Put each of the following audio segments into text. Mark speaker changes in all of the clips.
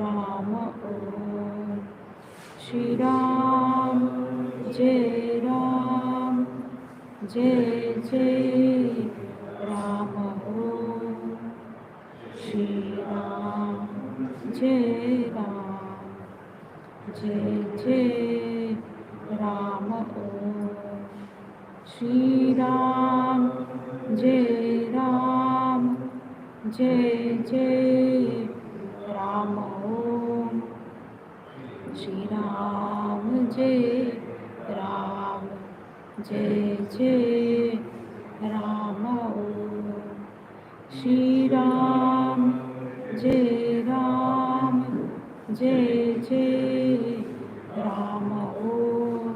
Speaker 1: राम ओम. श्री राम जय राम जय जय राम ओम. श्री राम जय राम जय जय राम ओम. श्री राम जय राम जय जय राम ओम. श्री राम जय राम जय जय राम ओम. श्री राम जय राम जय जय राम ओम.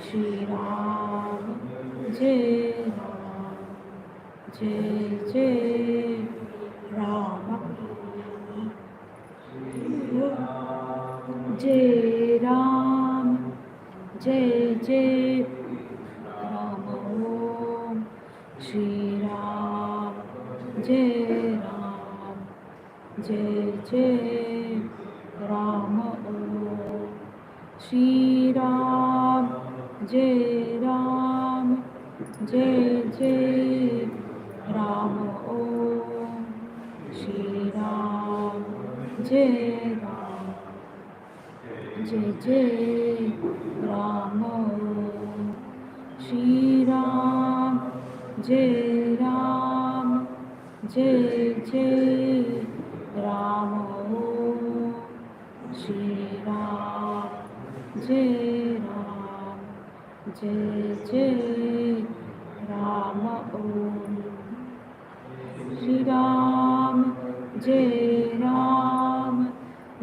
Speaker 1: श्री राम जय राम जय जय राम. जय राम जय जय राम ओम. श्री राम जय राम जय जय राम ओम. श्री राम जय राम जय जय राम ओम. श्री राम जय राम जय जय राम ओम. श्री राम जय राम जय जय राम ओम. श्री राम जय राम जय जय राम ओम. श्री राम जय राम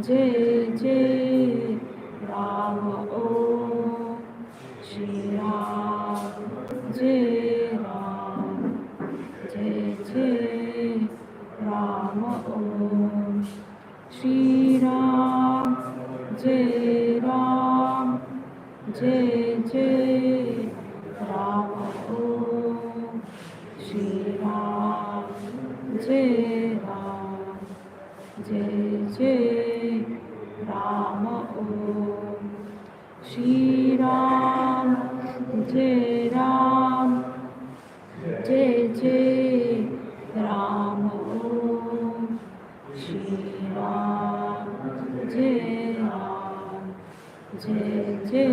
Speaker 1: जय जय राम ओम. श्री राम जय राम जय जय राम ओम. श्री राम जय राम जय जय राम ओम. श्री राम जय राम जय जय राम ओम. श्री राम जय राम जय जय राम ओम. श्री राम जय राम जय जय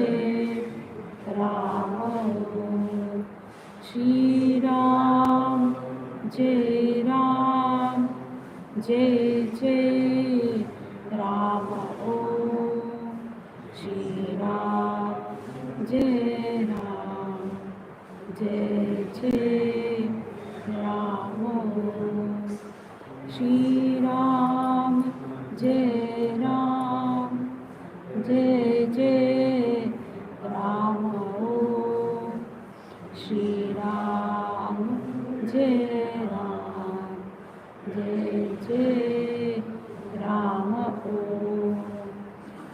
Speaker 1: राम ओम. श्री राम जय राम जय जय राम ओम. श्री राम जय राम जय जय राम ओम. श्री राम जय राम जय जय राम ओम. श्री राम जय राम जय जय राम ओम.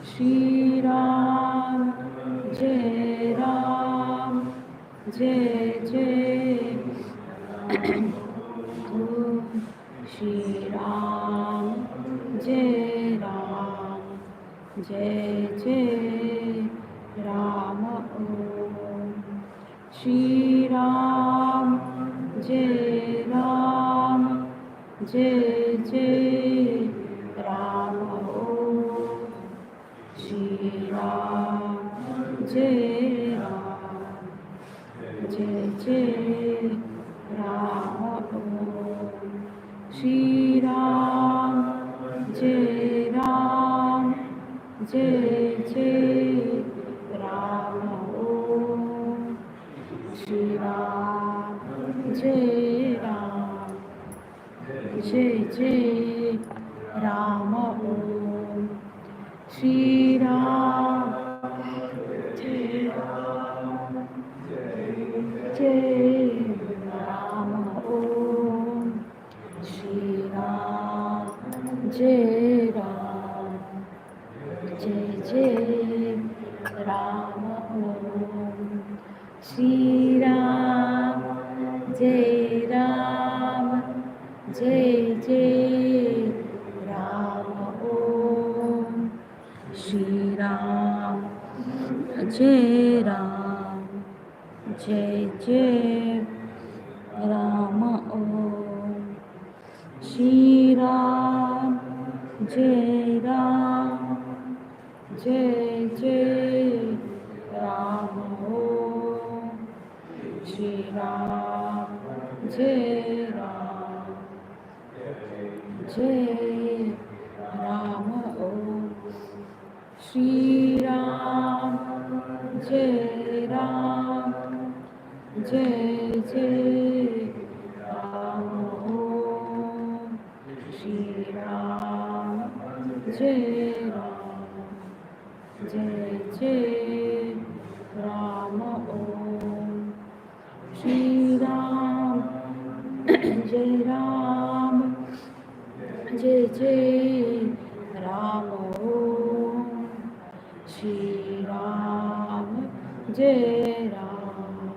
Speaker 1: श्री राम जय राम जय जय ओम. श्री राम जय राम जय जय राम ओम. श्री राम जय राम जय जय राम ओम. श्री राम जय राम जय जय राम ओम. श्री राम जय राम जय जय राम ओम. श्री राम जय राम जय जय राम ओम. श्री राम जय राम जय राम ओम. श्री राम जय राम जय जय राम ओम. श्री राम जय राम जय जय राम ओम. Shri Ram, Jai Ram, Jai Jai Rama Om. Shri Ram, Jai Ram, Jai Jai Rama Om. Shri Ram, Jai Ram, Jai Rama Om. Shri Ram, Jai Ram, Jai Jai Rama Om. Shri Ram, Jai Ram, Jai Jai Rama Om. Shri Ram, Jai Ram, Jai Jai Rama Om. Shri Ram, Jai Ram,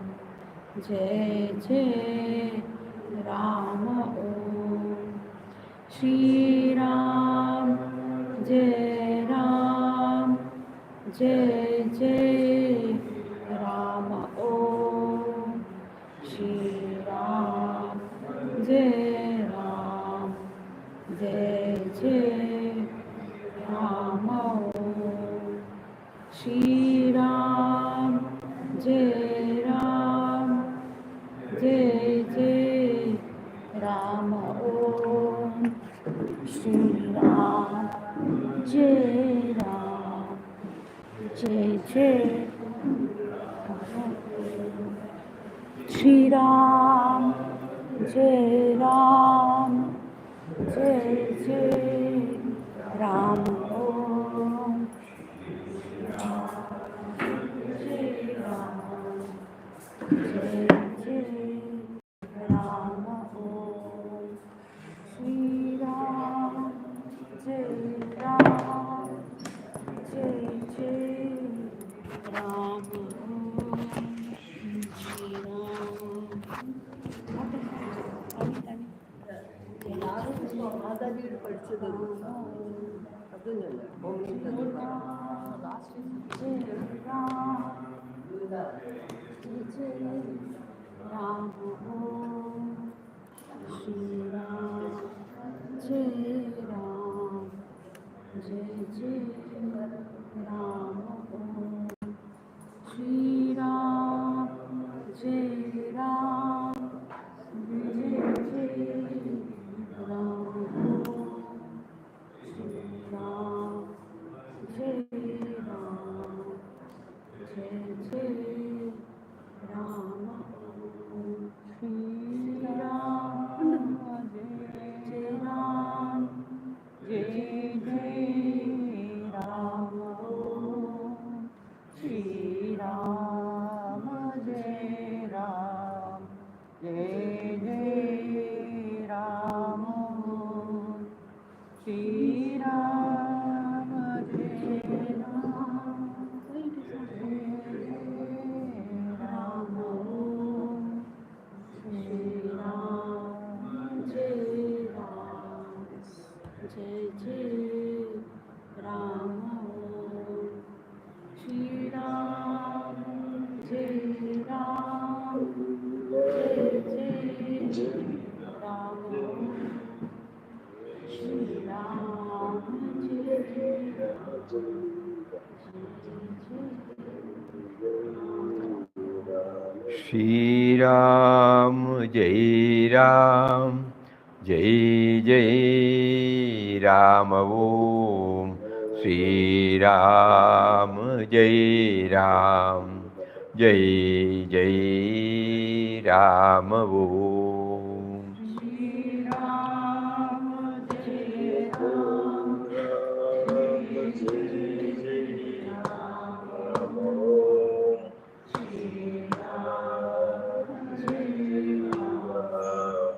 Speaker 1: Jai Jai Rama Om. Shri Ram, Jai Ram, Jai Jai Rama Om. Shri Ram, Jai Ram, Jai Jai Rama Om. Shri Ram, Jai Ram, Jai Jai Rama Om. Shri Ram, Jai Ram, Jai Jai Shri Ram, Jai Ram, Jai Jai Rama Om. Jai Ram, Jai Jai Rama Om. Shri Ram, Jai Ram, Jai Jai Rama Om. Shri Ram.
Speaker 2: Mataji പഠിച്ചത് അതല്ല
Speaker 1: Ram Om. Shri Ram, Jai Ram, Jai Jai Rama Om. Shri Ram, Jai Ram, Jai Jai Rama Om. Shri Ram, Jai Ram, Jai Jai Rama Om. Shri Ram, Jai Ram, Jai Jai Rama Om. Shri Ram, Jai Ram, Jai Jai Rama Om. Shri Ram, Jai Ram, Rama Om. Shri Ram, Jai Ram, Jai Jai Rama Om. Shri Ram, Jai Ram, Jai Jai Rama Om. Shri Ram, Jai
Speaker 3: Shri Ram, Jai Ram, Jai Jai Ram Om. Shri Ram, Jai Ram, Jai Jai Ram Om.
Speaker 1: Shri Ram, Jai Ram, Jai Jai Ram Om. Shri Ram, Jai Ram,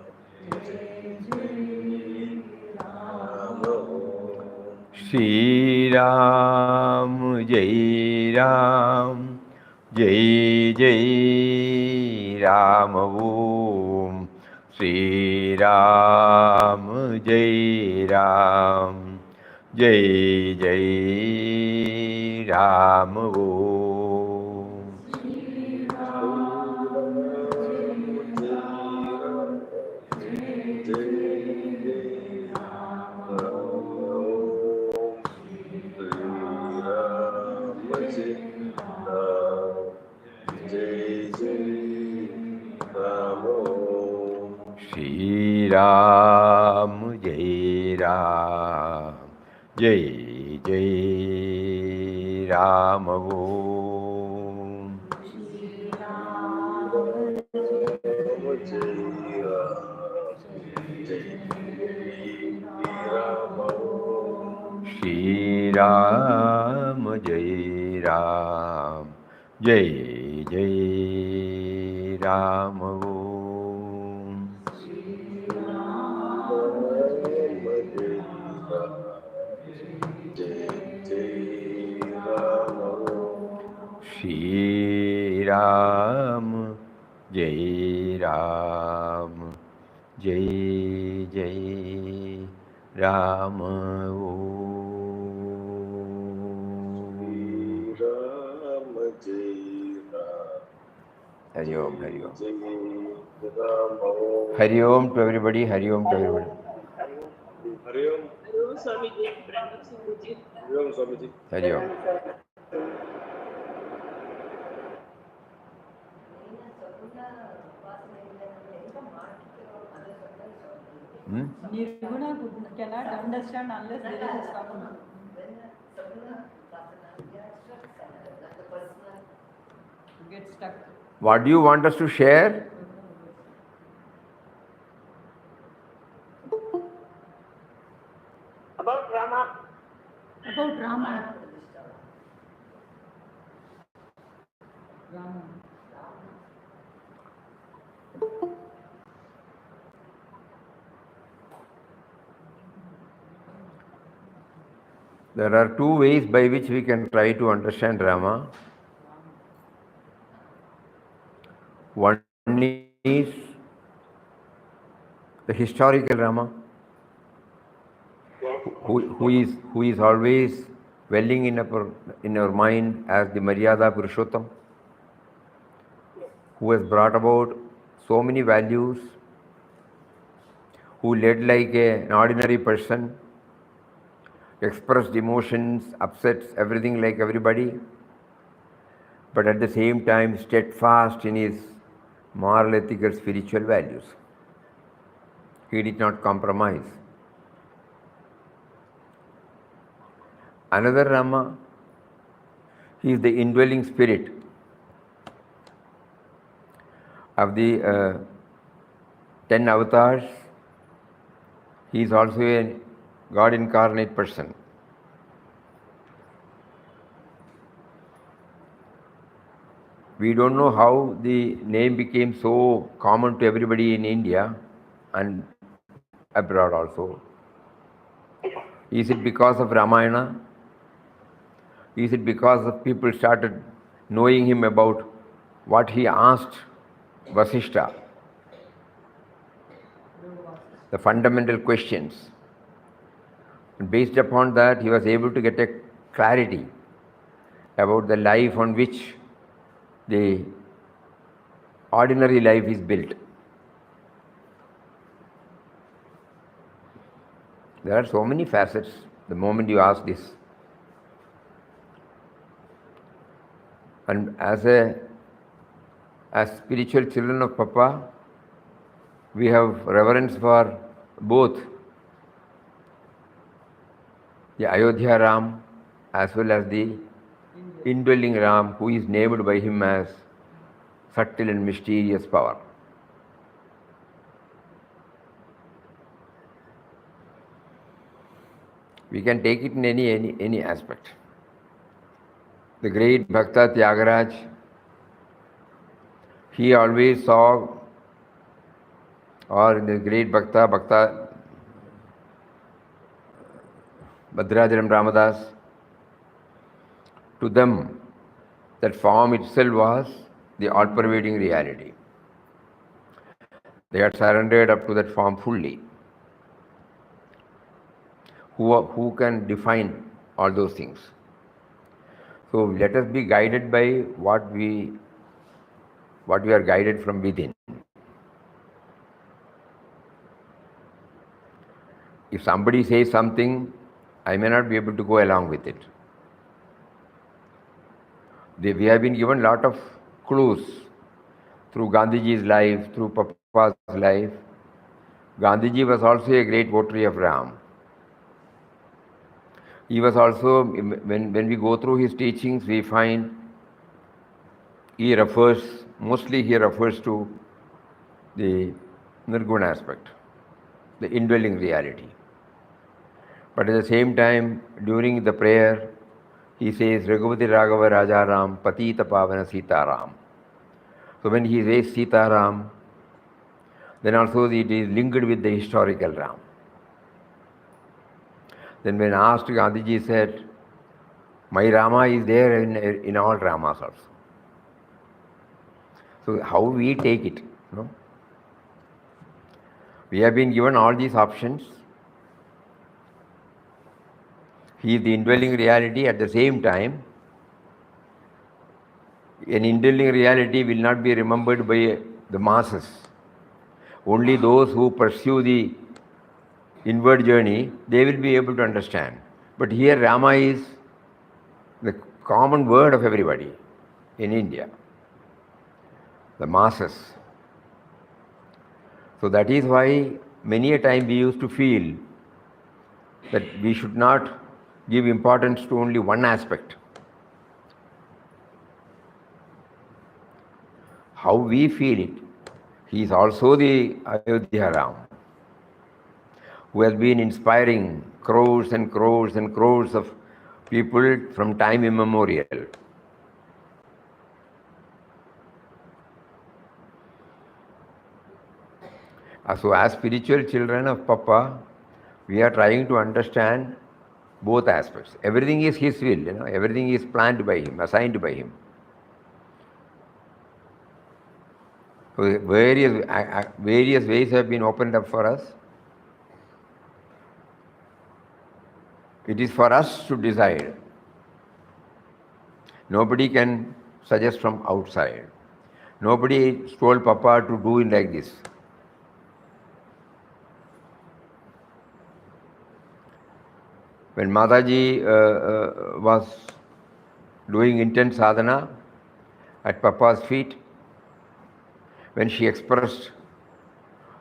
Speaker 1: Jai Jai Ram Om.
Speaker 3: Shri Ram, Jai Ram, Jai Jai Ram Om. Shri Ram, Jai Ram, Jai Jai Ram Om. Shri Ram, Jai Ram, Jai Jai Ram Om. Shri Ram, Jai Ram, Jai Jai Ram Om. Shri Ram, Jai Ram, Jai Jai Ram Om. Hari Om, Hari Om. Hari Om to everybody, Hari Om to everybody.
Speaker 1: Hari Om. Swamiji. Pranam Sindhuji. Hari Om, Swamiji.
Speaker 3: Hari Om.
Speaker 4: Nirguna cannot understand unless there is a Sabuna. Get stuck.
Speaker 3: What do you want us to share?
Speaker 1: About Rama.
Speaker 4: About Rama. Rama.
Speaker 3: There are two ways by which we can try to understand Rama. One is the historical Rama, who is always welling in our mind as the Maryada Purushottama, who has brought about so many values, who led like an ordinary person, expressed emotions, upsets, everything like everybody, but at the same time steadfast in his moral, ethical, spiritual values. He did not compromise. Another Rama, he is the indwelling spirit of the 10 avatars. He is also a God incarnate person. We don't know how the name became so common to everybody in India and abroad also. Is it because of Ramayana? Is it because of people started knowing him about what he asked Vasishta? The fundamental questions. And based upon that, he was able to get a clarity about the life on which the ordinary life is built. There are so many facets the moment you ask this. And as spiritual children of Papa, we have reverence for both the Ayodhya Ram as well as the indwelling Ram, who is named by him as subtle and mysterious power. We can take it in any aspect. The great Bhakta Tyagaraj, he always saw, or the great Bhakta Bhadrachalam Ramadasa, to them that form itself was the all-pervading reality. They had surrendered up to that form fully. Who can define all those things? So let us be guided by what we are guided from within. If somebody says something, I may not be able to go along with it. We have been given a lot of clues through Gandhiji's life, through Papa's life. Gandhiji was also a great votary of Ram. He was also, when we go through his teachings, we find mostly he refers to the Nirguna aspect, the indwelling reality. But at the same time, during the prayer, he says, Raghuvati Raghava Raja Ram, Patita Pavana Sita Ram. So when he says Sita Ram, then also it is linked with the historical Ram. Then when asked, Gandhiji said, my Rama is there in all Ramas also. So how we take it? No? We have been given all these options. He is the indwelling reality. At the same time, an indwelling reality will not be remembered by the masses. Only those who pursue the inward journey, they will be able to understand. But here Rama is the common word of everybody in India, the masses. So that is why many a time we used to feel that we should not give importance to only one aspect. How we feel it. He is also the Ayodhya Ram, who has been inspiring crores and crores and crores of people from time immemorial. So as spiritual children of Papa, we are trying to understand both aspects. Everything is his will, everything is planned by him, assigned by him. So various ways have been opened up for us. It is for us to decide. Nobody can suggest from outside. Nobody told Papa to do it like this. When Mataji was doing intense sadhana at Papa's feet, when she expressed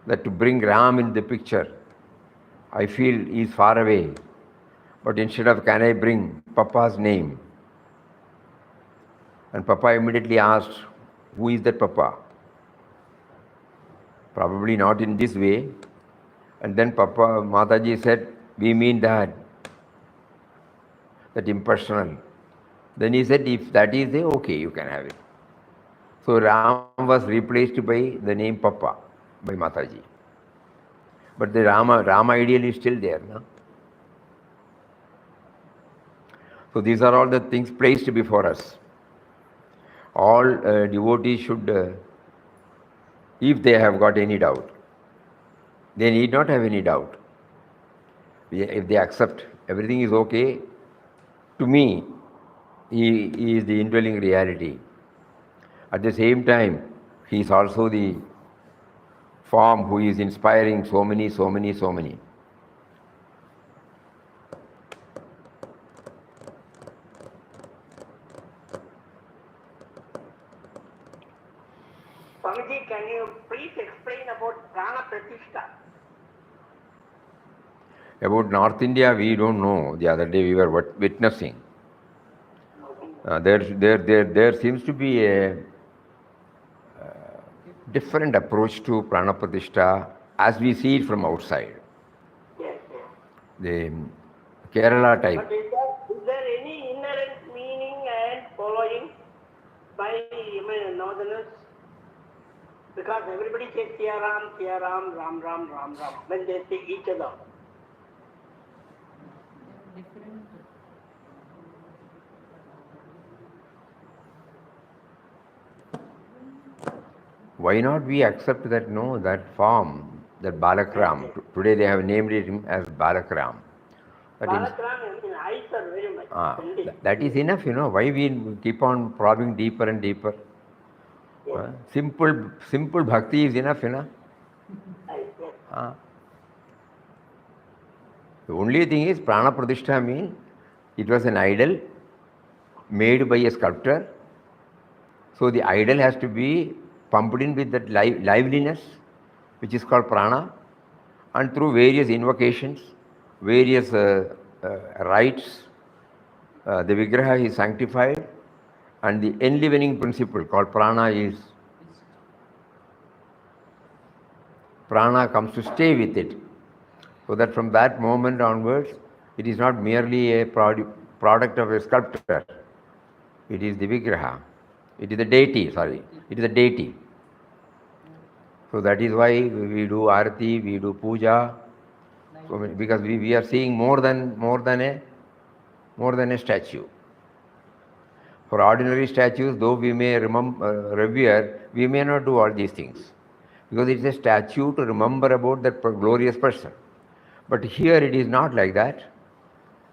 Speaker 3: that to bring Ram in the picture, I feel he is far away, but instead of can I bring Papa's name? And Papa immediately asked, who is that Papa? Probably not in this way. And then Mataji said, we mean that impersonal. Then he said, if that is there, okay, you can have it. So Ram was replaced by the name Papa, by Mataji. But the Rama ideal is still there. No? So these are all the things placed before us. All devotees should, if they have got any doubt, they need not have any doubt. If they accept everything is okay, to me, he is the indwelling reality. At the same time, he is also the form who is inspiring so many. Swamiji,
Speaker 5: can you please explain about Prana Pratishtha?
Speaker 3: About North India, we don't know. The other day we were witnessing. There seems to be a different approach to Prana Pratishtha as we see it from outside.
Speaker 5: Yes.
Speaker 3: The Kerala type.
Speaker 5: But is there any inherent meaning and following by northerners? Because everybody says Siya Ram, Ram Ram, Ram Ram when they see each other.
Speaker 3: Why not we accept that, that form, that Balakram. Today they have named him as Balakram.
Speaker 5: Balakram, I sir, very much.
Speaker 3: That is enough, why we keep on probing deeper and deeper.
Speaker 5: Yes.
Speaker 3: Simple bhakti is enough,
Speaker 5: Yes.
Speaker 3: The only thing is prana pradishta means it was an idol made by a sculptor. So the idol has to be pumped in with that liveliness, which is called prana, and through various invocations, various rites, the vigraha is sanctified, and the enlivening principle called prana comes to stay with it. So that from that moment onwards, it is not merely a product of a sculptor. It is the vigraha. It is the deity, It is the deity. So that is why we do arati, we do puja, because we are seeing more than a statue. For ordinary statues, though we may revere, we may not do all these things, because it is a statue to remember about that glorious person. But here it is not like that.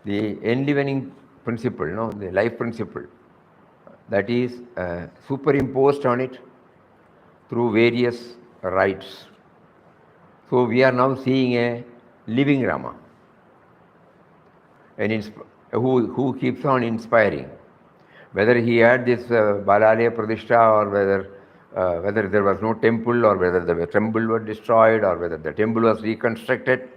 Speaker 3: The enlivening principle, the life principle, that is superimposed on it through various rites. So we are now seeing a living Rama, and who keeps on inspiring. Whether he had this Balalaya Pradishta, or whether there was no temple, or whether the temple was destroyed, or whether the temple was reconstructed,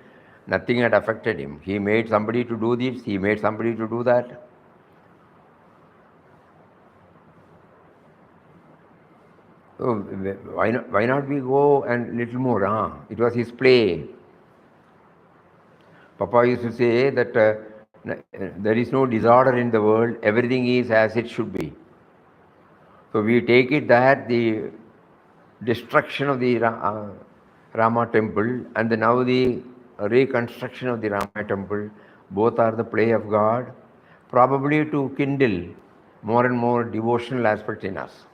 Speaker 3: nothing had affected him. He made somebody to do this, he made somebody to do that. So why not we go and little more? It was his play. Papa used to say that there is no disorder in the world, everything is as it should be. So we take it that the destruction of the Rama temple and now the reconstruction of the Rama temple, both are the play of God, probably to kindle more and more devotional aspect in us.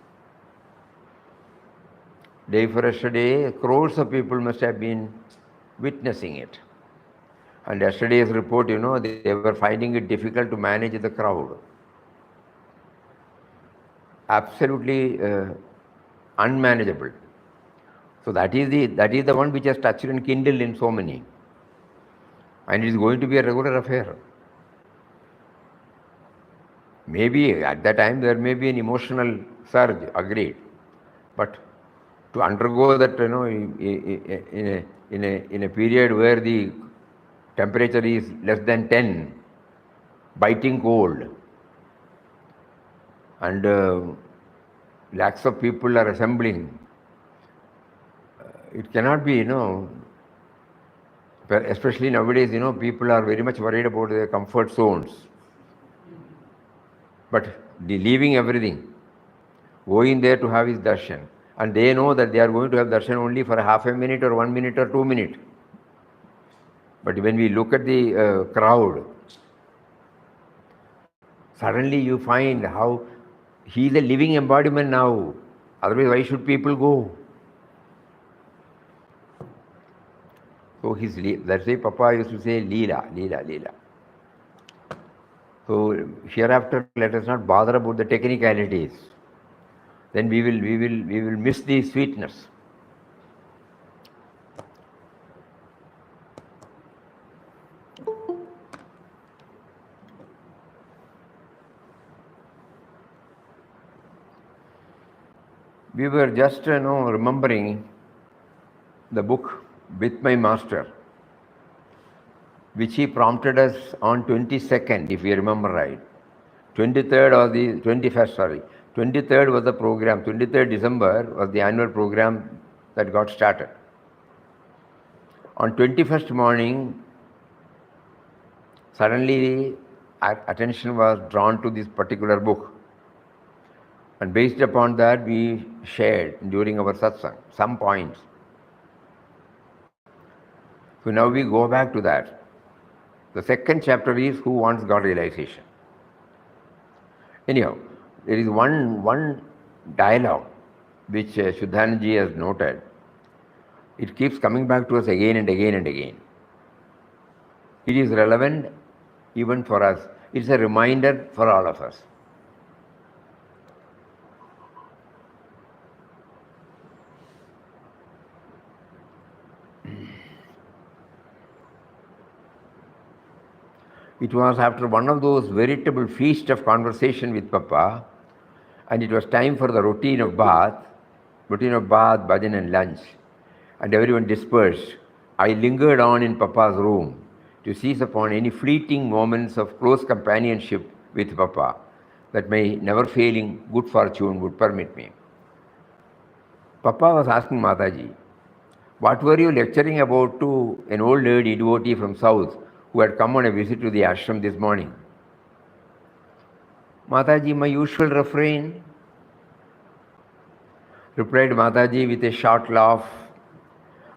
Speaker 3: Day for yesterday, crores of people must have been witnessing it. And yesterday's report, they were finding it difficult to manage the crowd. Absolutely unmanageable. So that is the one which has touched and kindled in so many. And it is going to be a regular affair. Maybe at that time there may be an emotional surge, agreed. But to undergo that, in a period where the temperature is less than 10, biting cold, and lakhs of people are assembling, it cannot be, especially nowadays, people are very much worried about their comfort zones. But leaving everything, going there to have his darshan, and they know that they are going to have darshan only for half a minute or 1 minute or 2 minutes. But when we look at the crowd, suddenly you find how he is a living embodiment now. Otherwise, why should people go? So that's why Papa used to say, Leela, Leela, Leela. So hereafter, let us not bother about the technicalities. Then we will miss the sweetness. We were just remembering the book With My Master, which he prompted us on 22nd, if we remember right. 23rd or the 21st, sorry. 23rd was the program. 23rd December was the annual program that got started. On 21st morning, suddenly our attention was drawn to this particular book. And based upon that, we shared during our satsang some points. So now we go back to that. The second chapter is Who Wants God Realization. Anyhow, there is one dialogue which Shuddhanandaji has noted. It keeps coming back to us again and again and again. It is relevant even for us. it's a reminder for all of us. It was after one of those veritable feast of conversation with Papa, and it was time for the routine of bath, bhajan and lunch, and everyone dispersed. I lingered on in Papa's room to seize upon any fleeting moments of close companionship with Papa that my never-failing good fortune would permit me. Papa was asking Mataji, what were you lecturing about to an old lady devotee from South who had come on a visit to the ashram this morning? Mataji, my usual refrain, replied Mataji with a short laugh.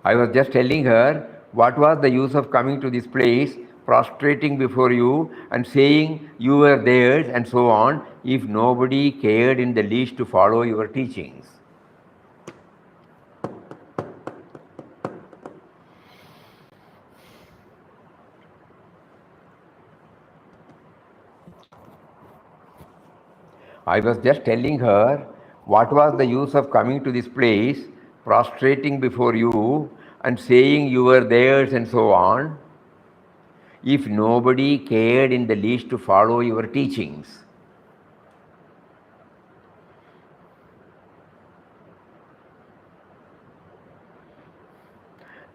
Speaker 3: I was just telling her what was the use of coming to this place, prostrating before you and saying you were theirs and so on, if nobody cared in the least to follow your teachings. I was just telling her what was the use of coming to this place, prostrating before you and saying you were theirs and so on, if nobody cared in the least to follow your teachings.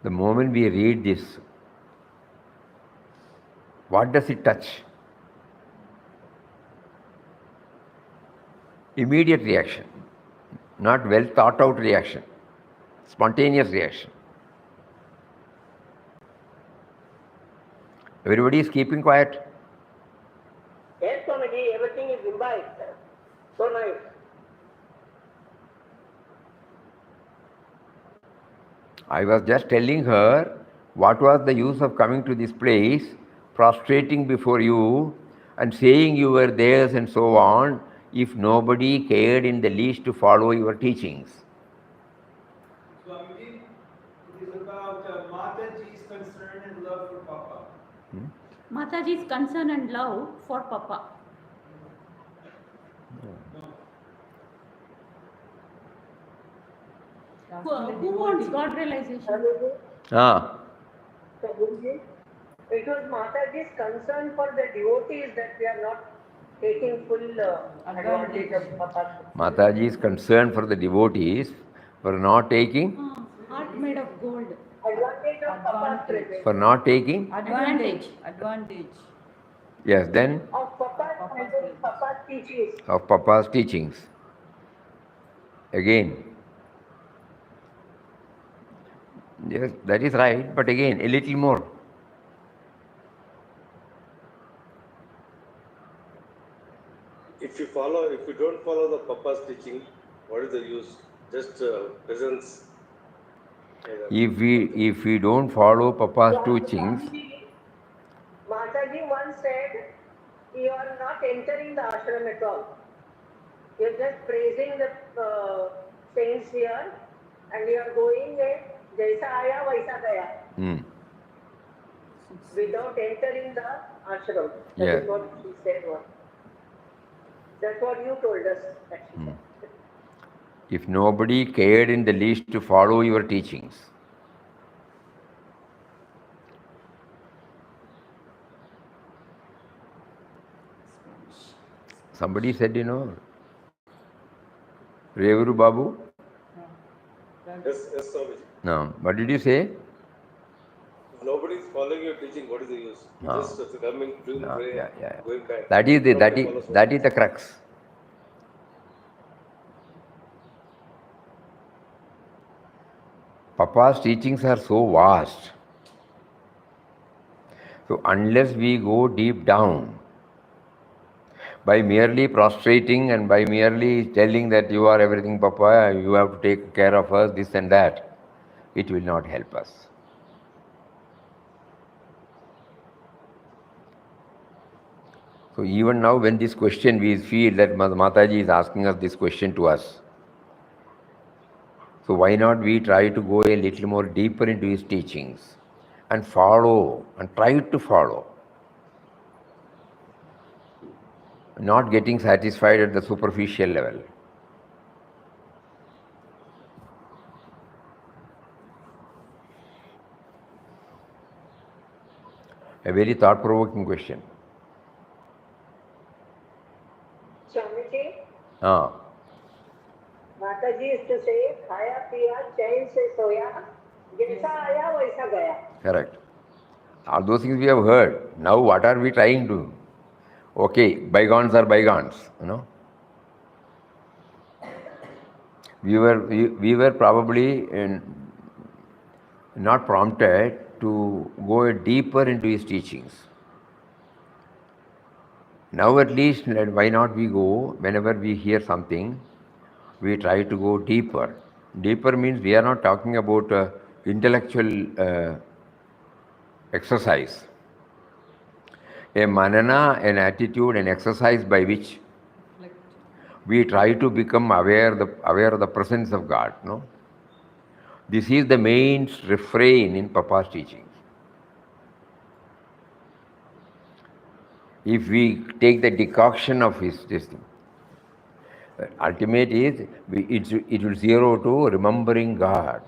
Speaker 3: The moment we read this, what does it touch? Immediate reaction, not well thought out reaction, spontaneous reaction. Everybody is keeping quiet.
Speaker 5: Yes, Swamiji, everything is imbibed. So nice.
Speaker 3: I was just telling her what was the use of coming to this place, prostrating before you and saying you were theirs and so on, if nobody cared in the least to follow your teachings.
Speaker 6: Swamiji, it is about Mataji's concern and love for Papa.
Speaker 4: Mataji's concern and love for Papa. Who wants God realization?
Speaker 5: It was Mataji's concern for the devotees that we are not taking full advantage of Papa's.
Speaker 3: Mataji's concern for the devotees for not taking,
Speaker 4: Heart made of gold.
Speaker 5: Advantage of Papa's presence.
Speaker 3: for not taking,
Speaker 4: Advantage.
Speaker 3: yes, then
Speaker 5: Of Papa's presence, Papa's teachings.
Speaker 3: of Papa's teachings. Again, yes, that is right, but again, a little more.
Speaker 1: If you don't follow the Papa's teaching, what is the use? Just presence.
Speaker 3: If we don't follow Papa's teachings,
Speaker 5: Mataji once said, you are not entering the ashram at all. You are just praising the saints here and you are going there, jaisa aaya, vaisa gaya. Without entering the ashram. That
Speaker 3: Yeah.
Speaker 5: is what he said. That's what you told us, actually.
Speaker 3: if nobody cared in the least to follow your teachings. Somebody said, Revuru Babu?
Speaker 1: Yes, Swamiji.
Speaker 3: No. What did you say?
Speaker 1: If nobody is following your teaching, what is the use?
Speaker 3: No.
Speaker 1: Just coming, doing
Speaker 3: No,
Speaker 1: prayer,
Speaker 3: yeah.
Speaker 1: going back.
Speaker 3: That is the crux. Papa's teachings are so vast. So unless we go deep down, by merely prostrating and by merely telling that you are everything, Papa, you have to take care of us, this and that, it will not help us. So even now when this question, we feel that Mataji is asking us this question to us. So why not we try to go a little more deeper into his teachings and follow and try to follow. not getting satisfied at the superficial level. A very thought-provoking question.
Speaker 5: Swamiji,
Speaker 3: Ah,
Speaker 5: Mataji used to say, khaya piya chain se soya, jaisa aaya waisa gaya.
Speaker 3: correct. All those things we have heard. Now what are we trying to? Okay, bygones are bygones, We were probably not prompted to go deeper into his teachings. Now at least, why not we go, whenever we hear something, we try to go deeper. Deeper means we are not talking about intellectual exercise. A manana, an attitude, an exercise by which we try to become aware of the presence of God. This is the main refrain in Papa's teachings. If we take the decoction of his teaching, ultimate is it will zero to remembering God.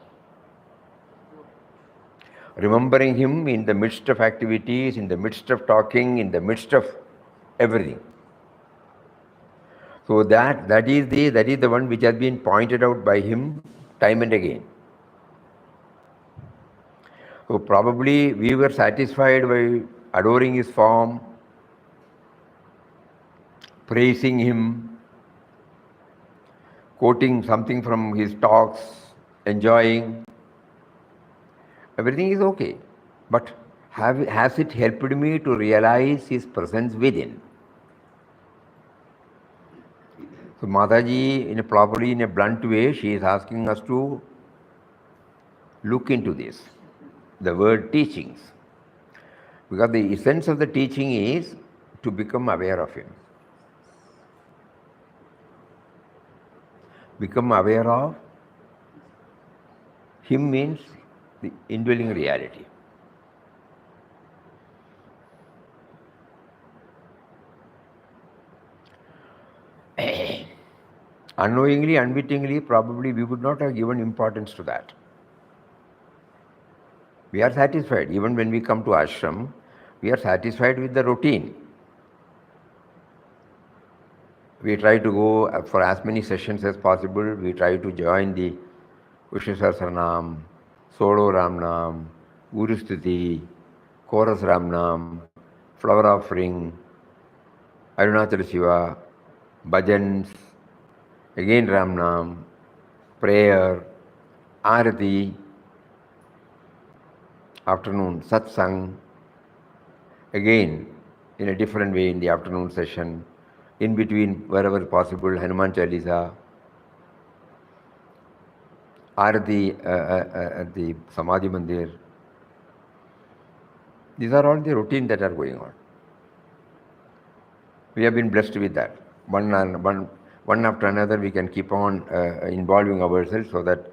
Speaker 3: Remembering Him in the midst of activities, in the midst of talking, in the midst of everything. So that is the one which has been pointed out by him time and again. So probably we were satisfied by adoring his form, praising him, quoting something from his talks, enjoying. Everything is okay. But has it helped me to realize his presence within? So Mataji, probably in a blunt way, she is asking us to look into this. The word teachings. Because the essence of the teaching is to become aware of him. Become aware of him means the indwelling reality. Unknowingly, unwittingly, probably we would not have given importance to that. We are satisfied. Even when we come to ashram, we are satisfied with the routine. We try to go for as many sessions as possible. We try to join the Vishnu Sahasranam, Solo Ramnam, Guru Stuti, Chorus Ramnam, Flower Offering, Arunachal Shiva, Bhajans, again Ramnam, prayer, Arati, afternoon Satsang, again in a different way in the afternoon session, in between wherever possible, Hanuman Chalisa, Arati at the Samadhi Mandir. These are all the routine that are going on. We have been blessed with that. One after another we can keep on involving ourselves so that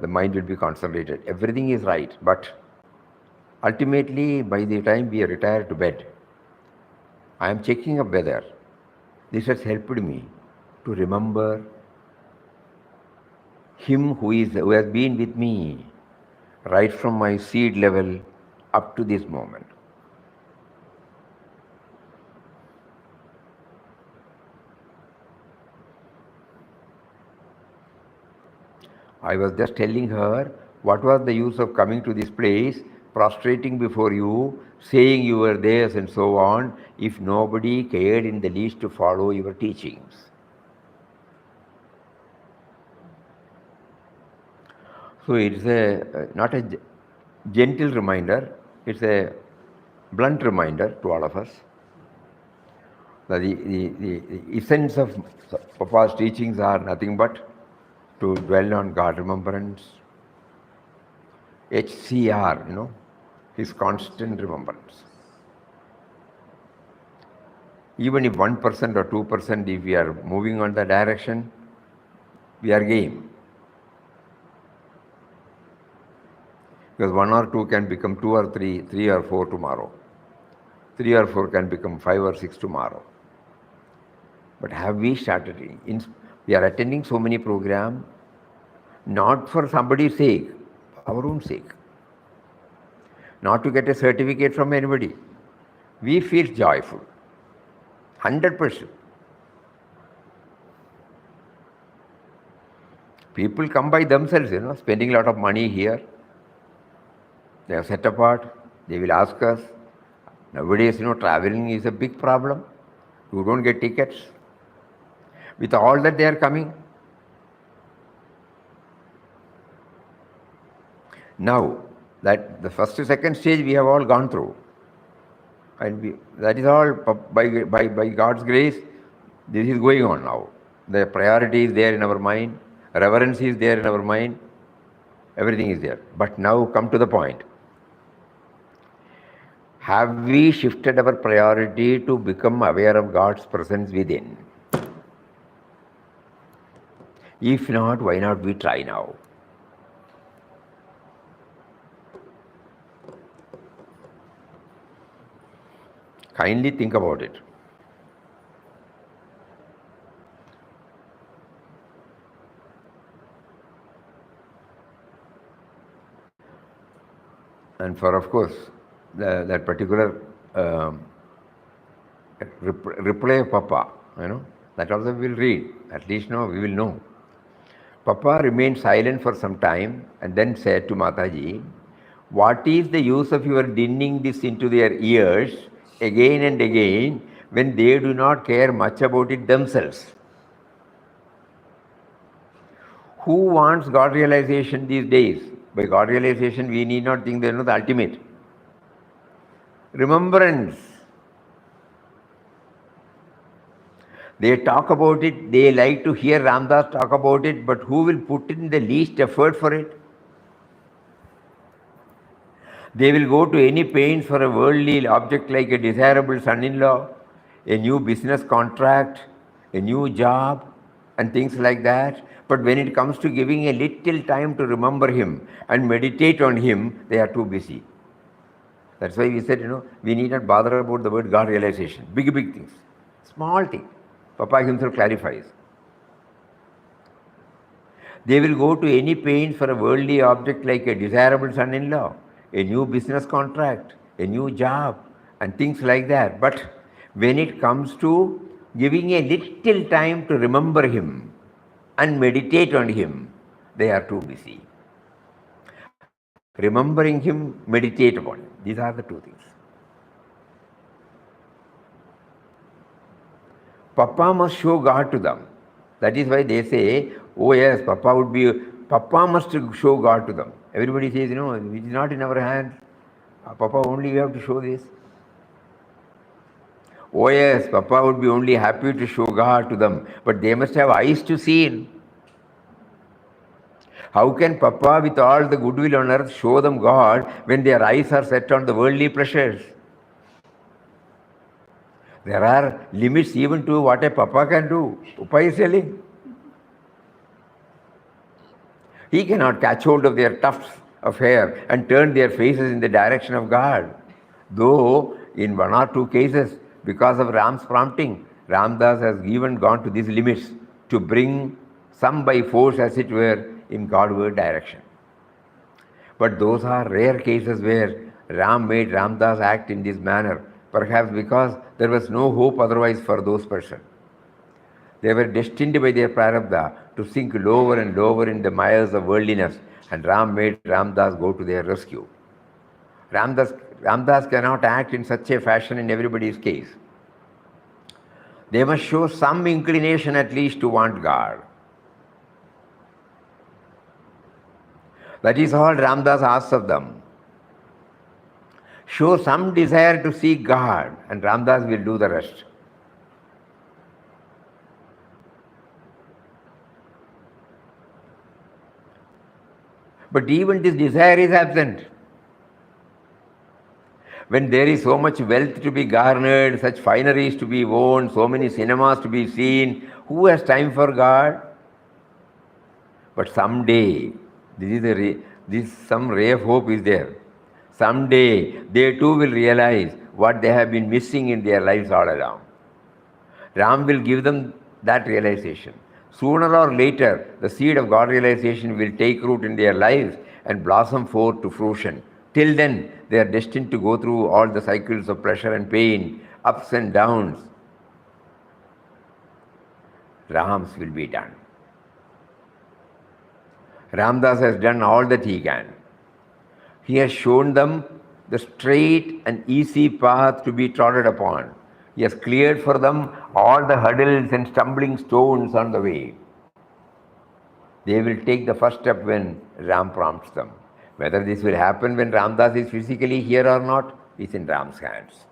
Speaker 3: the mind will be concentrated. Everything is right, but ultimately by the time we retire to bed, I am checking up whether this has helped me to remember him who has been with me right from my seed level up to this moment. I was just telling her, what was the use of coming to this place, prostrating before you, saying you were theirs and so on, if nobody cared in the least to follow your teachings? So it's not a gentle reminder, it's a blunt reminder to all of us that the essence of Papa's teachings are nothing but to dwell on God remembrance, HCR, his constant remembrance. Even if 1% or 2%, if we are moving on that direction, we are game. Because 1 or 2 can become 2 or 3 or 4 tomorrow. 3 or 4 can become 5 or 6 tomorrow. But have we started? We are attending so many programs, not for somebody's sake, our own sake. Not to get a certificate from anybody. We feel joyful. 100%. People come by themselves, spending a lot of money here. They are set apart. They will ask us. Nowadays, traveling is a big problem. You don't get tickets. With all that they are coming. Now, that the first and second stage we have all gone through. And that is all by God's grace, this is going on now. The priority is there in our mind. Reverence is there in our mind. Everything is there. But now come to the point. Have we shifted our priority to become aware of God's presence within? If not, why not we try now? Kindly think about it. And for, of course, that particular reply of Papa, that also we will read. At least now we will know. Papa remained silent for some time and then said to Mataji, "What is the use of your dinning this into their ears again and again when they do not care much about it themselves?" Who wants God realization these days? By God realization, we need not think they know the ultimate. Remembrance. They talk about it, they like to hear Ramdas talk about it, but who will put in the least effort for it? They will go to any pains for a worldly object like a desirable son-in-law, a new business contract, a new job, and things like that. But when it comes to giving a little time to remember Him and meditate on Him, they are too busy. That's why we said, we need not bother about the word God realization. Big things. Small thing. Papa himself clarifies. They will go to any pains for a worldly object like a desirable son-in-law, a new business contract, a new job, and things like that. But when it comes to giving a little time to remember Him and meditate on Him, they are too busy. Remembering Him, meditate upon Him. These are the two things. Papa must show God to them. That is why they say, oh yes, Papa must show God to them. Everybody says, it is not in our hands. Papa, only we have to show this. Oh yes, Papa would be only happy to show God to them, but they must have eyes to see Him. How can Papa, with all the goodwill on earth, show them God when their eyes are set on the worldly pleasures? There are limits even to what a Papa can do. Papa is telling. He cannot catch hold of their tufts of hair and turn their faces in the direction of God. Though, in one or two cases, because of Ram's prompting, Ramdas has even gone to these limits to bring some by force, as it were, in Godward direction. But those are rare cases where Ram made Ramdas act in this manner, perhaps because there was no hope otherwise for those persons. They were destined by their prarabdha to sink lower and lower in the mires of worldliness, and Ram made Ramdas go to their rescue. Ramdas cannot act in such a fashion in everybody's case. They must show some inclination at least to want God. That is all Ramdas asks of them. Show some desire to seek God, and Ramdas will do the rest. But even this desire is absent. When there is so much wealth to be garnered, such fineries to be worn, so many cinemas to be seen, who has time for God? But someday, some ray of hope is there. Someday, they too will realize what they have been missing in their lives all along. Ram will give them that realization. Sooner or later, the seed of God realization will take root in their lives and blossom forth to fruition. Till then, they are destined to go through all the cycles of pleasure and pain, ups and downs. Rams will be done. Ramdas has done all that he can. He has shown them the straight and easy path to be trodden upon. He has cleared for them all the hurdles and stumbling stones on the way. They will take the first step when Ram prompts them. Whether this will happen when Ramdas is physically here or not is in Ram's hands.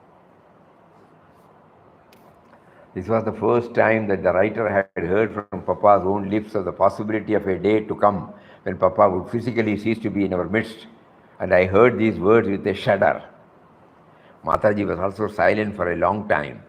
Speaker 3: This was the first time that the writer had heard from Papa's own lips of the possibility of a day to come when Papa would physically cease to be in our midst. And I heard these words with a shudder. Mataji was also silent for a long time,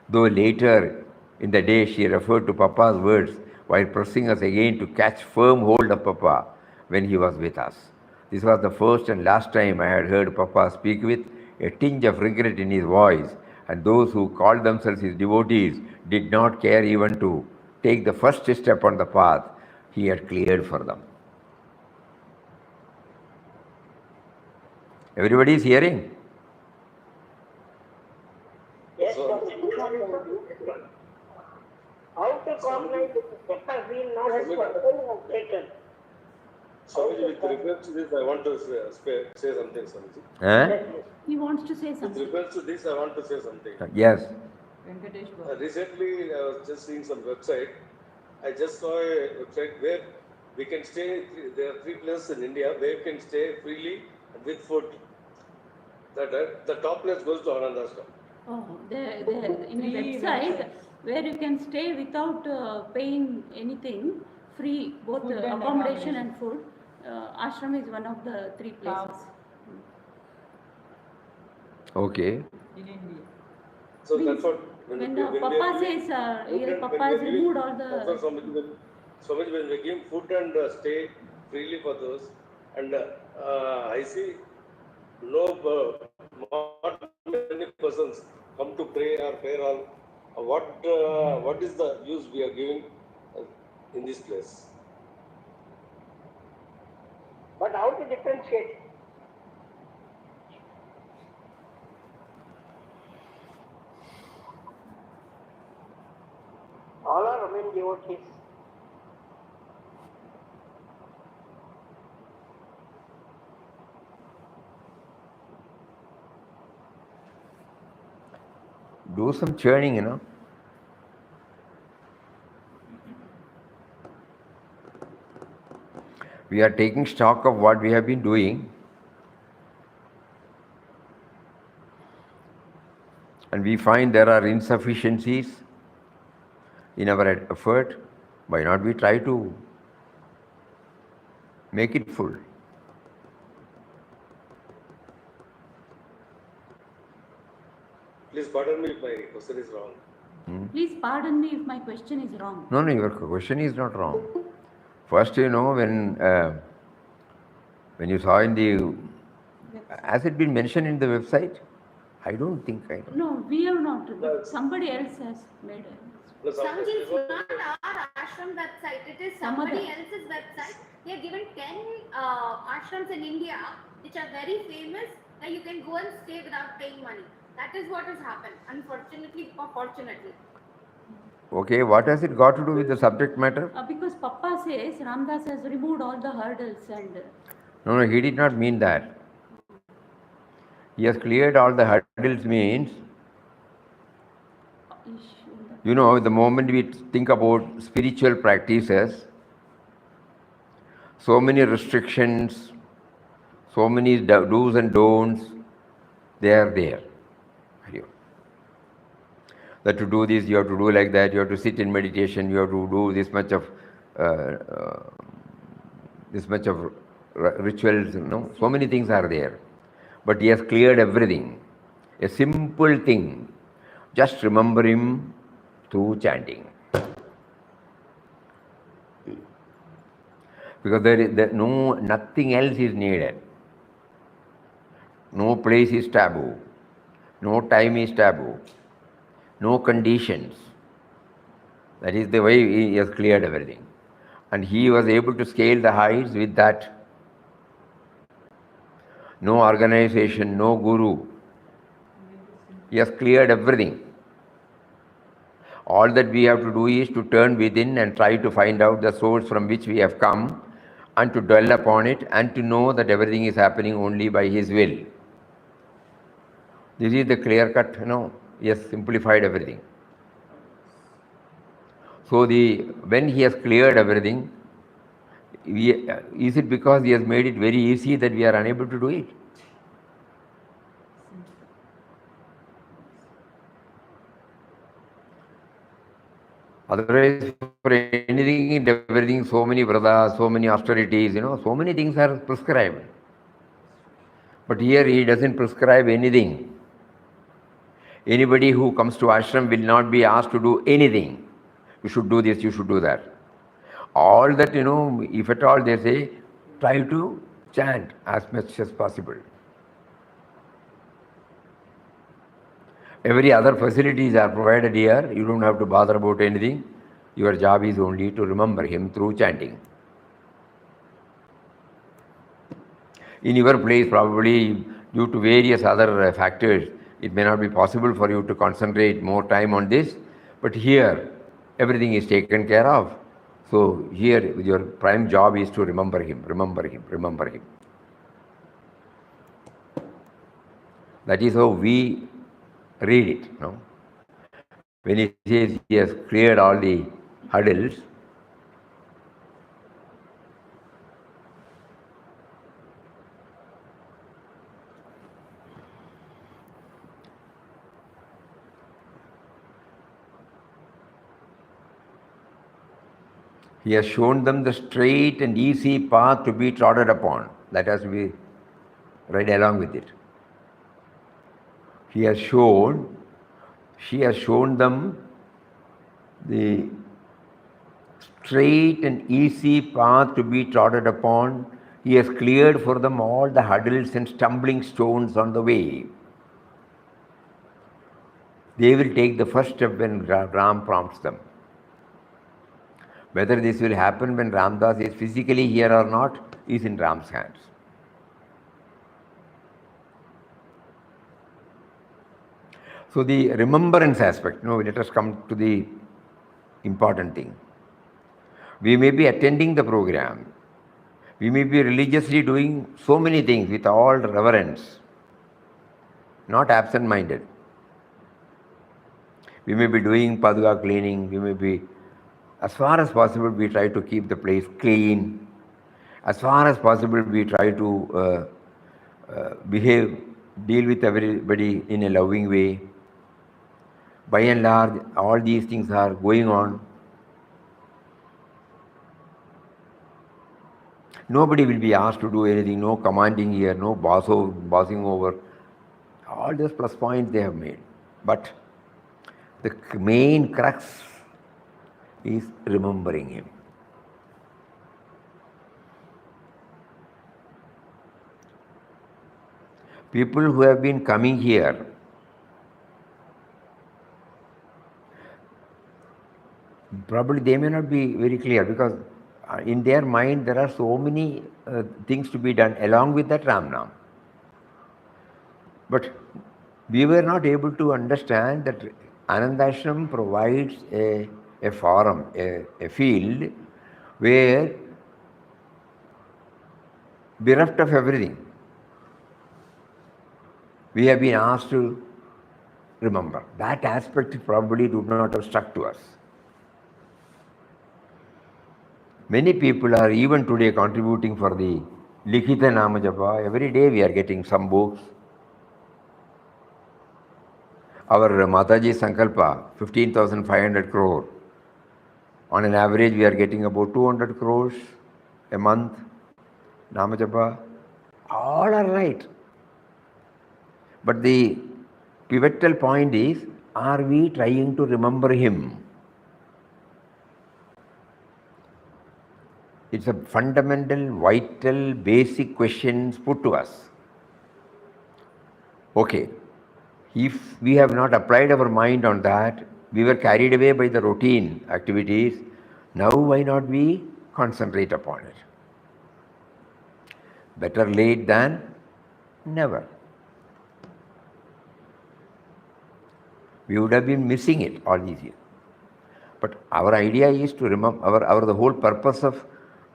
Speaker 3: though later in the day she referred to Papa's words while pressing us again to catch firm hold of Papa when he was with us. This was the first and last time I had heard Papa speak with a tinge of regret in his voice, and those who called themselves his devotees did not care even to take the first step on the path he had cleared for them. Everybody is hearing?
Speaker 5: Yes, how to cognize the step has been not taken.
Speaker 1: Swamiji, with reference to this, I want to say something, Swamiji.
Speaker 4: He wants to say
Speaker 1: With
Speaker 4: something.
Speaker 1: reference to this, I want to say something.
Speaker 3: Yes.
Speaker 4: Venkatesh Babu.
Speaker 1: Recently, I was just seeing some website. I just saw a website where we can stay. There are 3 places in India where you can stay freely and with food. The top place goes to Ashram.
Speaker 4: Oh, there in a website where you can stay without paying anything, free, both accommodation and food. Ashram is one of the 3 places.
Speaker 3: Okay.
Speaker 4: In India.
Speaker 1: So that's what.
Speaker 4: When Papa says, Papa has removed all the...
Speaker 1: Swamiji, when we give food and stay freely for those, and I see not many persons come to pray or pray all. What is the use we are giving in this place?
Speaker 5: But how to differentiate? All are Raman devotees.
Speaker 3: Do some churning, you know. We are taking stock of what we have been doing, and we find there are insufficiencies in our effort. Why not we try to make it full?
Speaker 1: Please pardon me if my question is wrong.
Speaker 4: Please pardon me if my question is wrong.
Speaker 3: No, your question is not wrong. First, you know, when you saw in the, has it been mentioned in the website? I don't think I know.
Speaker 4: No, we have not. Somebody else has made it.
Speaker 7: Swamiji, it's not our ashram website, it is somebody else's website. They have given 10 ashrams in India which are very famous that you can go and stay without paying money. That is what has happened, unfortunately or fortunately.
Speaker 3: Okay, what has it got to do with the subject matter?
Speaker 4: Because Papa says Ramdas has removed all the hurdles and...
Speaker 3: No, he did not mean that. He has cleared all the hurdles means, you know, the moment we think about spiritual practices, so many restrictions, so many do's and don'ts, they are there. That to do this, you have to do like that, you have to sit in meditation, you have to do this much of rituals, you know, so many things are there. But he has cleared everything. A simple thing, just remember him through chanting. Because nothing else is needed. No place is taboo. No time is taboo. No conditions. That is the way he has cleared everything. And he was able to scale the heights with that. No organization, no guru. He has cleared everything. All that we have to do is to turn within and try to find out the source from which we have come and to dwell upon it and to know that everything is happening only by his will. This is the clear cut, he has simplified everything. So when he has cleared everything, is it because he has made it very easy that we are unable to do it? Otherwise, for anything and everything, so many vratas, so many austerities, so many things are prescribed. But here he doesn't prescribe anything. Anybody who comes to ashram will not be asked to do anything. You should do this, you should do that. All that, if at all they say, try to chant as much as possible. Every other facilities are provided here. You don't have to bother about anything. Your job is only to remember him through chanting. In your place, probably due to various other factors, it may not be possible for you to concentrate more time on this. But here, everything is taken care of. So here, your prime job is to remember him, remember him, remember him. That is how we read it. When he says he has cleared all the hurdles, he has shown them the straight and easy path to be trodden upon. That has to be read along with it. She has shown them the straight and easy path to be trodden upon. He has cleared for them all the hurdles and stumbling stones on the way. They will take the first step when Ram prompts them. Whether this will happen when Ramdas is physically here or not is in Ram's hands. So the remembrance aspect, let us come to the important thing. We may be attending the program. We may be religiously doing so many things with all reverence, not absent-minded. We may be doing paduka cleaning. We may be, as far as possible, we try to keep the place clean. As far as possible, we try to deal with everybody in a loving way. By and large, all these things are going on. Nobody will be asked to do anything, no commanding here, no bossing over. All those plus points they have made. But the main crux is remembering him. People who have been coming here, probably they may not be very clear because in their mind there are so many things to be done along with that Ram Nam. But we were not able to understand that Anandashram provides a forum, a field where, bereft of everything, we have been asked to remember. That aspect probably would not have struck to us. Many people are even today contributing for the Likhita Nama Japa. Every day we are getting some books. Our Mataji Sankalpa, 15,500 crore. On an average, we are getting about 200 crores a month. Nama Japa. All are right. But the pivotal point is, are we trying to remember him? It's a fundamental, vital, basic questions put to us. Okay, if we have not applied our mind on that, We were carried away by the routine activities. Now why not we concentrate upon it? Better late than never. We would have been missing it all these years. But our idea is to remember, the whole purpose of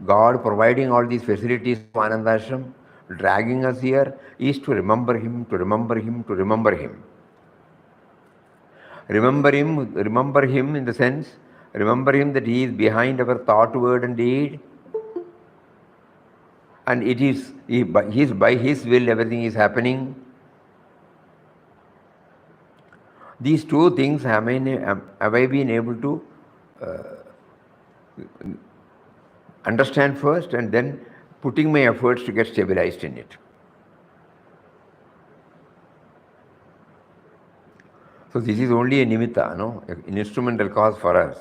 Speaker 3: God providing all these facilities to Ananda Ashram, dragging us here, is to remember Him, to remember Him, to remember Him. Remember Him in the sense, remember Him that He is behind our thought, word and deed. And it is by His will everything is happening. These two things have I been able to understand first, and then putting my efforts to get stabilized in it. So this is only a nimitta, no? An instrumental cause for us.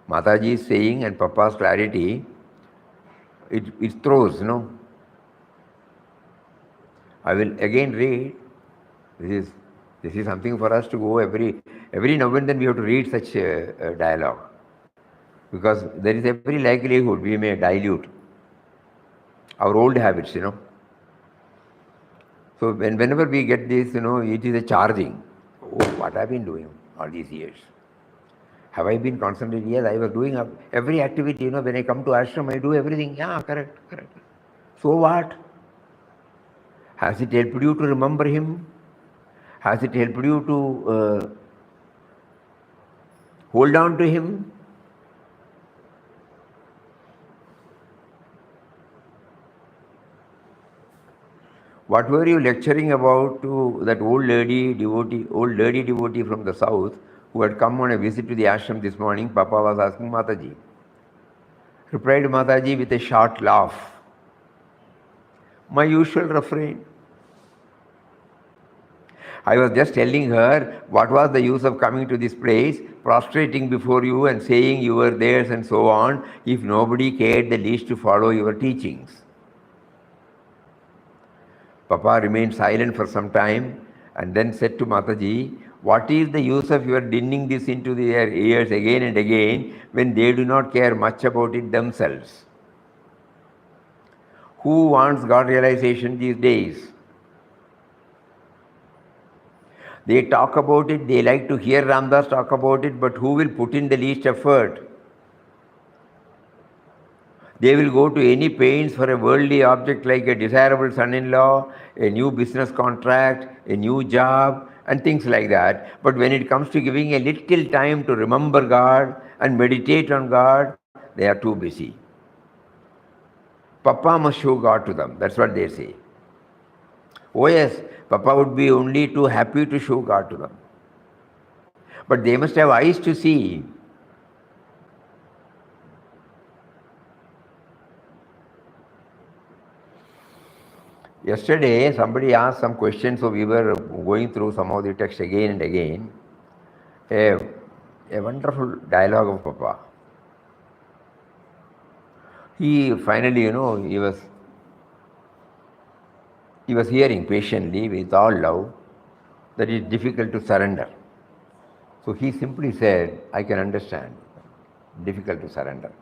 Speaker 3: Mataji is saying, and Papa's clarity, it throws, I will again read. This is something for us to go every now and then we have to read such a dialogue. Because there is every likelihood we may dilute our old habits, So whenever we get this, it is a charging. Oh, what I've been doing all these years. Have I been concentrating? Yes, I was doing every activity, when I come to ashram, I do everything. Yeah, correct. So what? Has it helped you to remember Him? Has it helped you to hold on to Him? What were you lecturing about to that old lady devotee from the south who had come on a visit to the ashram this morning? Papa was asking Mataji. Replied Mataji with a short laugh. My usual refrain. I was just telling her what was the use of coming to this place, prostrating before you and saying you were theirs and so on, if nobody cared the least to follow your teachings. Papa remained silent for some time and then said to Mataji, what is the use of your dinning this into their ears again and again when they do not care much about it themselves? Who wants God realization these days? They talk about it, they like to hear Ramdas talk about it, but who will put in the least effort? They will go to any pains for a worldly object like a desirable son-in-law, a new business contract, a new job, and things like that. But when it comes to giving a little time to remember God and meditate on God, they are too busy. Papa must show God to them. That's what they say. Oh yes, Papa would be only too happy to show God to them. But they must have eyes to see. Yesterday, somebody asked some questions, so we were going through some of the text again and again. A wonderful dialogue of Papa. He finally, he was hearing patiently with all love that it is difficult to surrender. So he simply said, I can understand, difficult to surrender.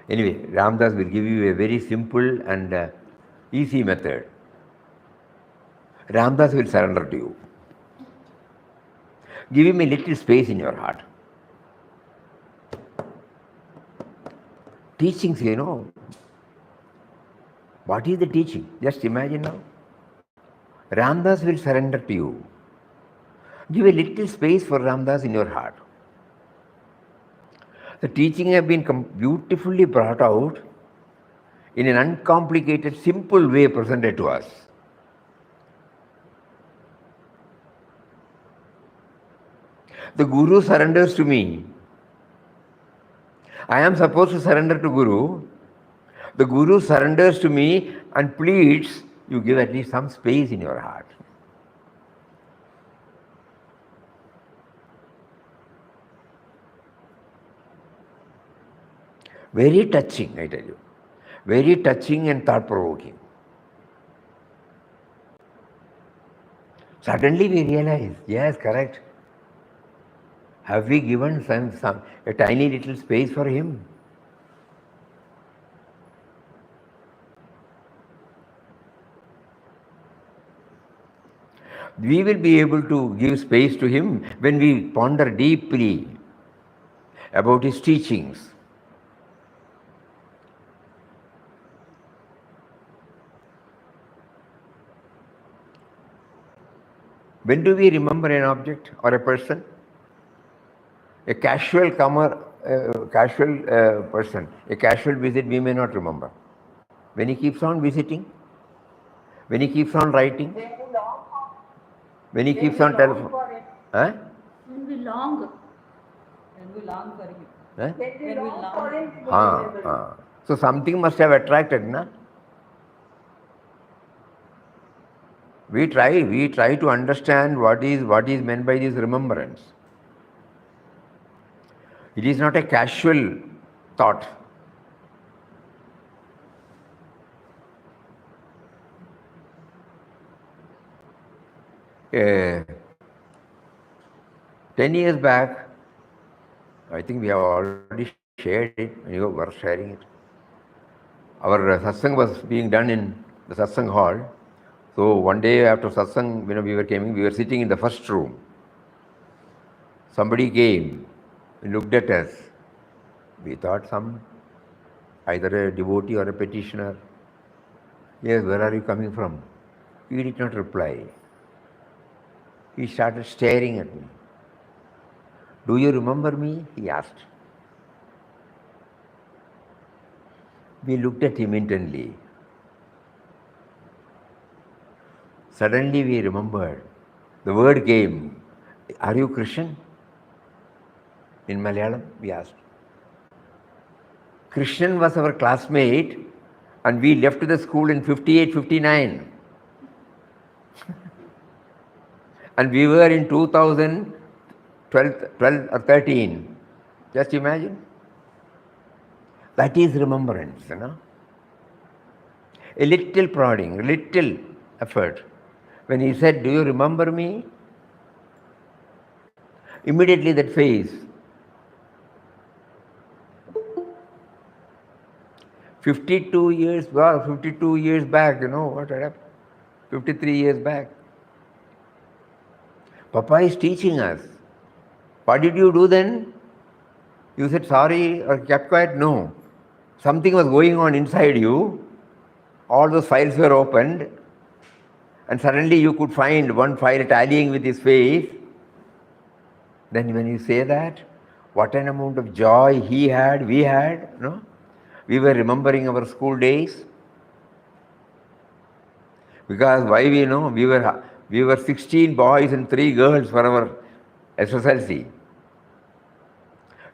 Speaker 3: Anyway, Ramdas will give you a very simple and easy method. Ramdas will surrender to you. Give him a little space in your heart. Teachings, what is the teaching? Just imagine now. Ramdas will surrender to you. Give a little space for Ramdas in your heart. The teaching have been beautifully brought out in an uncomplicated, simple way presented to us. The Guru surrenders to me. I am supposed to surrender to Guru. The Guru surrenders to me and pleads, you give at least some space in your heart. Very touching, I tell you. Very touching and thought-provoking. Suddenly we realize, yes, correct. Have we given a tiny little space for him? We will be able to give space to him when we ponder deeply about his teachings. When do we remember an object or a person? A casual comer, person, a casual visit we may not remember. When he keeps on visiting, when he keeps on writing, when he keeps on telephone. Huh?
Speaker 4: When we long.
Speaker 2: When we long for him.
Speaker 3: Huh?
Speaker 2: When we long for him.
Speaker 3: So something must have attracted, na? We try to understand what is meant by this remembrance. It is not a casual thought. Uh, 10 years back, I think we have already shared it, and you were sharing it. Our satsang was being done in the satsang hall. So one day after satsang, we were sitting in the first room. Somebody came, looked at us. We thought either a devotee or a petitioner. Yes, where are you coming from? He did not reply. He started staring at me. Do you remember me? He asked. We looked at him intently. Suddenly we remembered. The word came. Are you Christian? In Malayalam, we asked. Krishnan was our classmate and we left the school in 58, 59. And we were in 2012 or 13. Just imagine. That is remembrance, A little prodding, a little effort. When he said, do you remember me? Immediately that face. 52 years back, what happened? 53 years back. Papa is teaching us. What did you do then? You said sorry or kept quiet? No. Something was going on inside you. All those files were opened. And suddenly you could find one file tallying with his face. Then when you say that, what an amount of joy he had, we had, no? We were remembering our school days. Because why we know? We were 16 boys and 3 girls for our SSLC.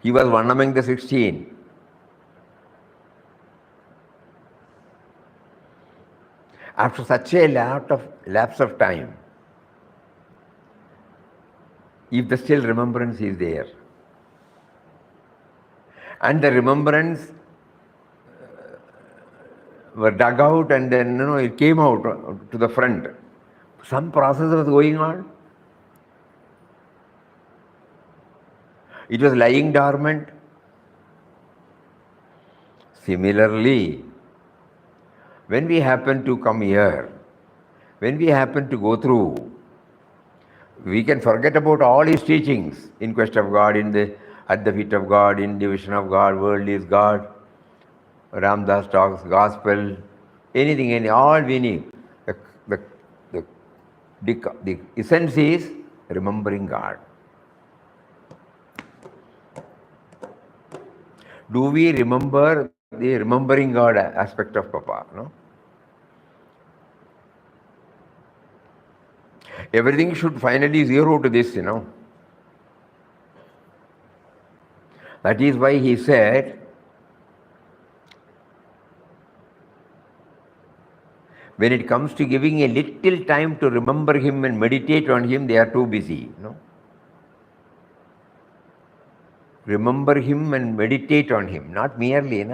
Speaker 3: He was one among the 16. After such a lapse of time, if the still remembrance is there, and the remembrance were dug out and then it came out to the front, some process was going on. It was lying dormant. Similarly, when we happen to come here, when we happen to go through, we can forget about all his teachings, in quest of God, at the feet of God, in division of God, world is God, Ramdas talks, gospel, anything, all we need. The essence is remembering God. Do we remember the remembering God aspect of Papa? No? Everything should finally zero to this, That is why he said, when it comes to giving a little time to remember him and meditate on him, they are too busy. Remember him and meditate on him, not merely,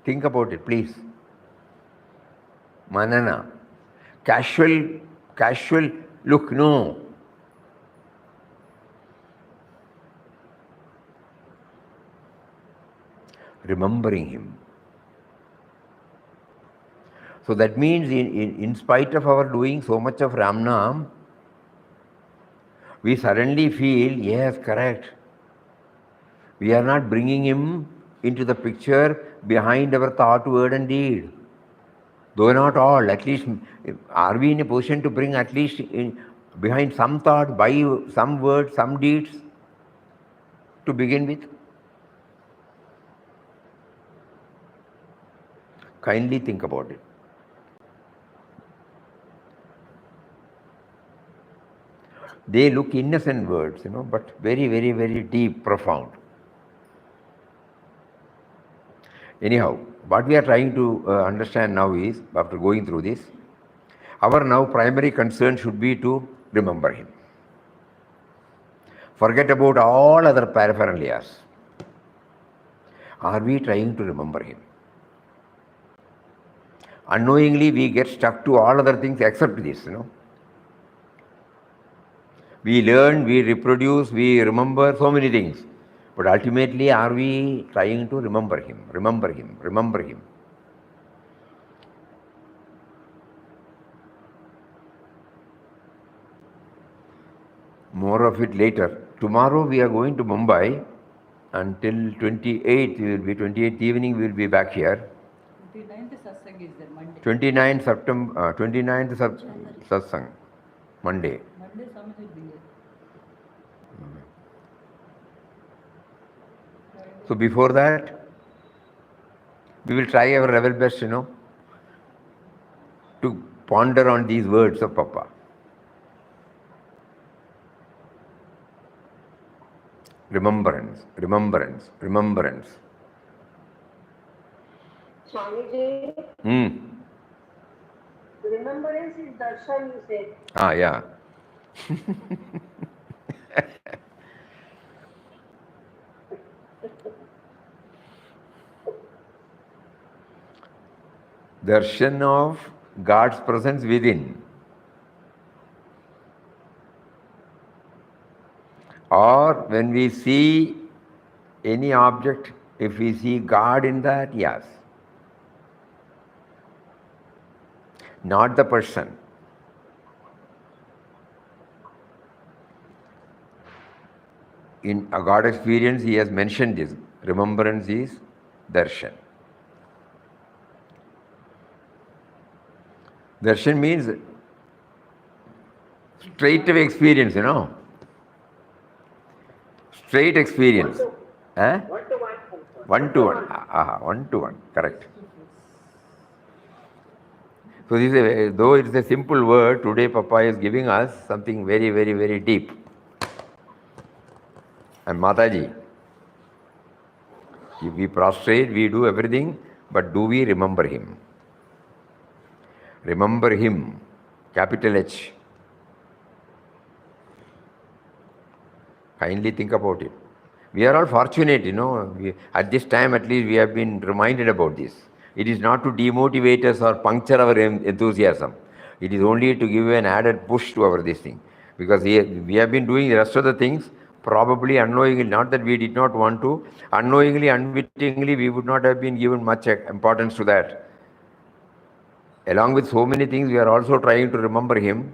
Speaker 3: think about it, please. Manana. Casual look, no. remembering him. So that means in spite of our doing so much of Ramnam, we suddenly feel, yes, correct. We are not bringing him into the picture behind our thought, word and deed. Though not all, at least, are we in a position to bring at least behind some thought, by some words, some deeds to begin with? Kindly think about it. They look innocent words, but very, very, very deep, profound. Anyhow, what we are trying to understand now is, after going through this, our now primary concern should be to remember him. Forget about all other paraphernalias. Are we trying to remember him? Unknowingly, we get stuck to all other things except this, We learn, we reproduce, we remember so many things. But ultimately, are we trying to remember him? Remember him, remember him. More of it later. Tomorrow we are going to Mumbai until 28th. We will be 28th evening. We will be back here.
Speaker 2: 29th Satsang is there, Monday.
Speaker 3: 29th September. 29th Satsang, Monday.
Speaker 2: Monday Swami will be here.
Speaker 3: So before that, we will try our level best, to ponder on these words of Papa. Remembrance, remembrance, remembrance.
Speaker 5: Swamiji, remembrance is darshan, you said.
Speaker 3: Yeah. Darshan of God's presence within. Or when we see any object, if we see God in that, yes. Not the person. In a God experience, he has mentioned this. Remembrance is darshan. Darshan means straight away experience, Straight experience. One to one. One to one. Correct. So this is though it's a simple word, today Papa is giving us something very, very, very deep. And Mataji, if we prostrate, we do everything, but do we remember him? Remember him, capital H. Kindly think about it. We are all fortunate, at this time at least we have been reminded about this. It is not to demotivate us or puncture our enthusiasm. It is only to give an added push to our this thing. Because we have been doing the rest of the things, probably unknowingly, not that we did not want to, unknowingly, unwittingly, we would not have been given much importance to that. Along with so many things, we are also trying to remember him.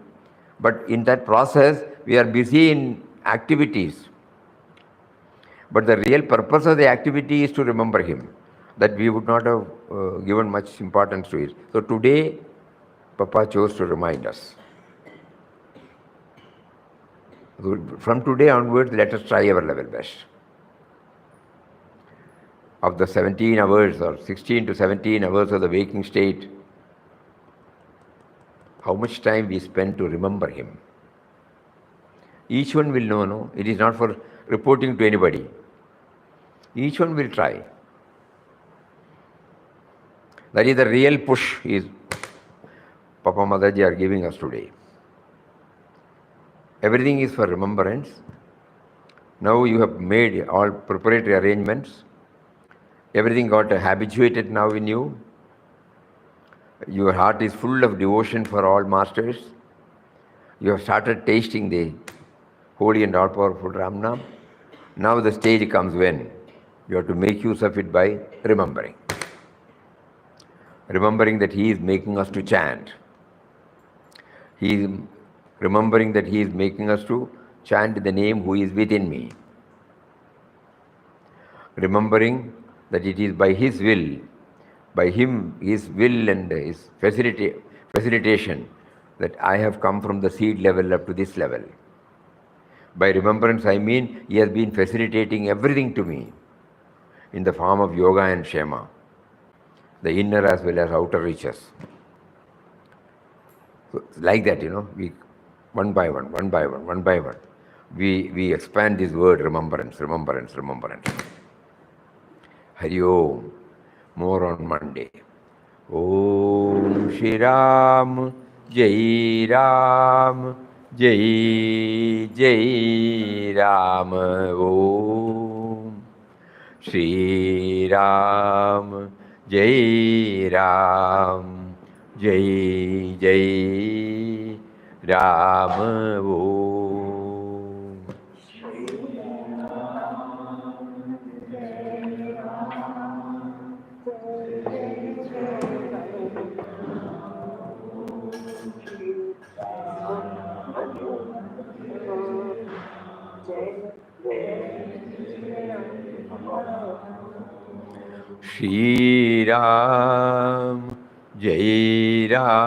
Speaker 3: But in that process, we are busy in activities. But the real purpose of the activity is to remember him. That we would not have given much importance to it. So today, Papa chose to remind us. From today onwards, let us try our level best. Of the 17 hours or 16 to 17 hours of the waking state, how much time we spend to remember him. Each one will know, no? It is not for reporting to anybody. Each one will try. That is the real push is Papa Mataji are giving us today. Everything is for remembrance. Now you have made all preparatory arrangements. Everything got habituated now in you. Your heart is full of devotion for all masters. You have started tasting the holy and all-powerful Ramnam. Now the stage comes when You have to make use of it by remembering. Remembering that He is making us to chant. He is remembering that He is making us to chant the name who is within me. Remembering that it is by His will, by Him, His will and His facilitation, that I have come from the seed level up to this level. By remembrance, I mean He has been facilitating everything to me in the form of yoga and Shema, the inner as well as outer reaches. So, like that, we one by one, we expand this word remembrance. Hari Om. More on Monday. Om Shri Ram, Jai Ram, Jai Jai Ram. Om Shri Ram, Jai Ram, Jai Jai Ram. Om Shri Ram, Jai Ram.